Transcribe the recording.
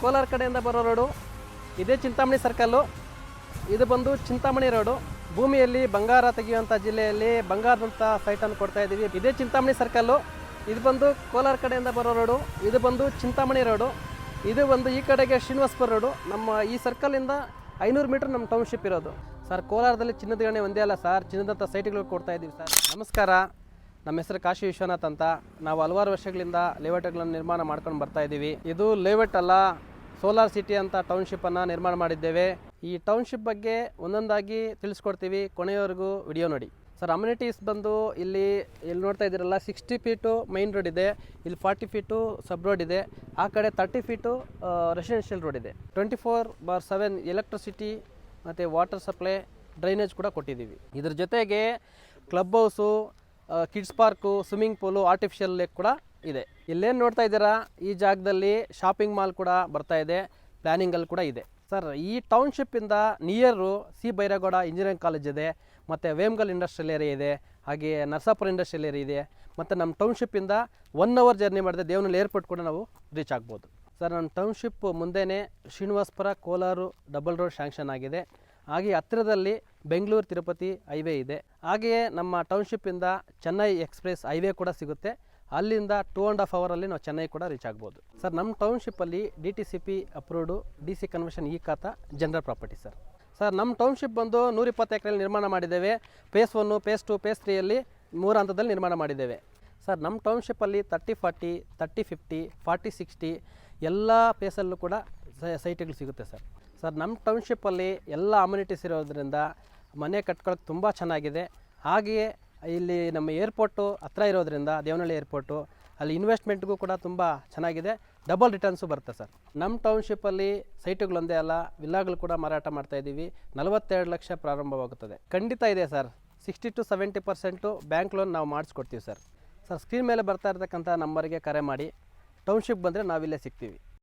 ಕೋಲಾರ ಕಡೆಯಿಂದ ಬರೋ ರೋಡು. ಇದೇ ಚಿಂತಾಮಣಿ ಸರ್ಕಲ್ಲು. ಇದು ಬಂದು ಚಿಂತಾಮಣಿ ರೋಡು. ಭೂಮಿಯಲ್ಲಿ ಬಂಗಾರ ತೆಗೆಯುವಂಥ ಜಿಲ್ಲೆಯಲ್ಲಿ ಬಂಗಾರದಂಥ ಸೈಟನ್ನು ಕೊಡ್ತಾ ಇದ್ದೀವಿ. ಇದೇ ಚಿಂತಾಮಣಿ ಸರ್ಕಲ್ಲು. ಇದು ಬಂದು ಕೋಲಾರ ಕಡೆಯಿಂದ ಬರೋ ರೋಡು. ಇದು ಬಂದು ಚಿಂತಾಮಣಿ ರೋಡು. ಇದು ಬಂದು ಈ ಕಡೆಗೆ ಶ್ರೀನಿವಾಸಪುರ ರೋಡು. ನಮ್ಮ ಈ ಸರ್ಕಲಿಂದ 500 ಮೀಟ್ರ್ ನಮ್ಮ ಟೌನ್ಶಿಪ್ ಇರೋದು. ಸರ್, ಕೋಲಾರದಲ್ಲಿ ಚಿನ್ನದ ಗಣಿ ಒಂದೇ ಅಲ್ಲ ಸರ್, ಚಿನ್ನದಂಥ ಸೈಟ್ಗಳು ಕೊಡ್ತಾ ಇದ್ದೀವಿ ಸರ್. ನಮಸ್ಕಾರ, ನಮ್ಮ ಹೆಸರು ಕಾಶಿ ವಿಶ್ವನಾಥ್ ಅಂತ. ನಾವು ಹಲವಾರು ವರ್ಷಗಳಿಂದ ಲೇಔಟ್ಗಳನ್ನು ನಿರ್ಮಾಣ ಮಾಡ್ಕೊಂಡು ಬರ್ತಾ ಇದ್ದೀವಿ. ಇದು ಲೇಔಟ್ ಅಲ್ಲ, ಸೋಲಾರ್ ಸಿಟಿ ಅಂತ ಟೌನ್ಶಿಪ್ಪನ್ನು ನಿರ್ಮಾಣ ಮಾಡಿದ್ದೇವೆ. ಈ ಟೌನ್ಶಿಪ್ ಬಗ್ಗೆ ಒಂದೊಂದಾಗಿ ತಿಳಿಸ್ಕೊಡ್ತೀವಿ, ಕೊನೆಯವರೆಗೂ ವಿಡಿಯೋ ನೋಡಿ. ಸರ್, ಅಮ್ಯುನಿಟೀಸ್ ಬಂದು ಇಲ್ಲಿ ನೋಡ್ತಾ ಇದ್ದೀರಲ್ಲ, 60 ಫೀಟು ಮೈನ್ ರೋಡ್ ಇದೆ, ಇಲ್ಲಿ 40 ಫೀಟು ಸಬ್ ರೋಡ್ ಇದೆ, ಆ ಕಡೆ 30 ಫೀಟು ರೆಸಿಡೆನ್ಷಿಯಲ್ ರೋಡ್ ಇದೆ. 24/7 ಎಲೆಕ್ಟ್ರಿಸಿಟಿ ಮತ್ತು ವಾಟರ್ ಸಪ್ಲೈ, ಡ್ರೈನೇಜ್ ಕೂಡ ಕೊಟ್ಟಿದ್ದೀವಿ. ಇದ್ರ ಜೊತೆಗೆ club house, kids park, swimming pool, artificial lake ಕೂಡ ಇದೆ. ಇಲ್ಲೇನು ನೋಡ್ತಾ ಇದ್ದೀರಾ, ಈ ಜಾಗದಲ್ಲಿ ಶಾಪಿಂಗ್ ಮಾಲ್ ಕೂಡ ಬರ್ತಾ ಇದೆ, ಪ್ಲ್ಯಾನಿಂಗಲ್ಲಿ ಕೂಡ ಇದೆ. ಸರ್, ಈ ಟೌನ್ಶಿಪ್ಪಿಂದ near C Byregowda engineering college ಇದೆ, ಮತ್ತು ವೇಮ್ಗಲ್ ಇಂಡಸ್ಟ್ರಿಯಲ್ ಏರಿಯಾ ಇದೆ, ಹಾಗೆ ನರಸಾಪುರ ಇಂಡಸ್ಟ್ರಿಯಲ್ ಏರಿಯಾ ಇದೆ. ಮತ್ತು ನಮ್ಮ ಟೌನ್ಶಿಪ್ಪಿಂದ 1 ಅವರ್ ಜರ್ನಿ ಮಾಡಿದೆ ದೇವನಹಳ್ಳಿ ಏರ್ಪೋರ್ಟ್ ಕೂಡ ನಾವು ರೀಚ್ ಆಗ್ಬೋದು. ಸರ್, ನಮ್ಮ ಟೌನ್ಶಿಪ್ ಮುಂದೆನೇ Srinivaspur Kolar double road sanction ಆಗಿದೆ. ಹಾಗೆ ಹತ್ತಿರದಲ್ಲಿ ಬೆಂಗಳೂರು ತಿರುಪತಿ ಹೈವೇ ಇದೆ. ಹಾಗೆಯೇ ನಮ್ಮ ಟೌನ್ಶಿಪ್ಪಿಂದ ಚೆನ್ನೈ ಎಕ್ಸ್ಪ್ರೆಸ್ ಹೈವೇ ಕೂಡ ಸಿಗುತ್ತೆ. ಅಲ್ಲಿಂದ 2.5 ಅವರಲ್ಲಿ ನಾವು ಚೆನ್ನೈ ಕೂಡ ರೀಚ್ ಆಗ್ಬೋದು. ಸರ್, ನಮ್ಮ ಟೌನ್ಶಿಪ್ಪಲ್ಲಿ DTCP ಅಪ್ರೂವ್ಡು DC ಕನ್ವರ್ಷನ್ ಈ ಖಾತಾ ಜನರಲ್ ಪ್ರಾಪರ್ಟಿ ಸರ್. ಸರ್, ನಮ್ಮ ಟೌನ್ಶಿಪ್ ಬಂದು 120 ಎಕರೆಯಲ್ಲಿ ನಿರ್ಮಾಣ ಮಾಡಿದ್ದೇವೆ. ಫೇಸ್ 1, ಫೇಸ್ 2, ಫೇಸ್ 3ಯಲ್ಲಿ 3 ಹಂತದಲ್ಲಿ ನಿರ್ಮಾಣ ಮಾಡಿದ್ದೇವೆ. ಸರ್, ನಮ್ಮ ಟೌನ್ಶಿಪ್ಪಲ್ಲಿ 30/40, 30/50, 40/60 ಎಲ್ಲ ಫೇಸಲ್ಲೂ ಕೂಡ ಸೈಟ್ಗಳು ಸಿಗುತ್ತೆ ಸರ್. ಸರ್, ನಮ್ಮ ಟೌನ್ಶಿಪ್ಪಲ್ಲಿ ಎಲ್ಲ ಅಮ್ಯುನಿಟೀಸ್ ಇರೋದ್ರಿಂದ ಮನೆ ಕಟ್ಕೊಳ್ಳೋಕೆ ತುಂಬ ಚೆನ್ನಾಗಿದೆ. ಹಾಗೆಯೇ ಇಲ್ಲಿ ನಮ್ಮ ಏರ್ಪೋರ್ಟು ಹತ್ರ ಇರೋದ್ರಿಂದ, ದೇವನಹಳ್ಳಿ ಏರ್ಪೋರ್ಟು, ಅಲ್ಲಿ ಇನ್ವೆಸ್ಟ್ಮೆಂಟ್ಗೂ ಕೂಡ ತುಂಬ ಚೆನ್ನಾಗಿದೆ, ಡಬಲ್ ರಿಟರ್ನ್ಸು ಬರುತ್ತೆ ಸರ್. ನಮ್ಮ ಟೌನ್ಶಿಪ್ಪಲ್ಲಿ ಸೈಟುಗಳೊಂದೇ ಅಲ್ಲ, ವಿಲ್ಲಾಗಳು ಕೂಡ ಮಾರಾಟ ಮಾಡ್ತಾಯಿದ್ದೀವಿ. 42 ಲಕ್ಷ ಪ್ರಾರಂಭವಾಗುತ್ತದೆ. ಖಂಡಿತ ಇದೆ ಸರ್. 60 to 70% ಬ್ಯಾಂಕ್ ಲೋನ್ ನಾವು ಮಾಡಿಸ್ಕೊಡ್ತೀವಿ ಸರ್. ಸರ್, ಸ್ಕ್ರೀನ್ ಮೇಲೆ ಬರ್ತಾ ಇರ್ತಕ್ಕಂಥ ನಂಬರ್ಗೆ ಕರೆ ಮಾಡಿ. ಟೌನ್ಶಿಪ್ ಬಂದರೆ ನಾವಿಲ್ಲೇ ಸಿಗ್ತೀವಿ.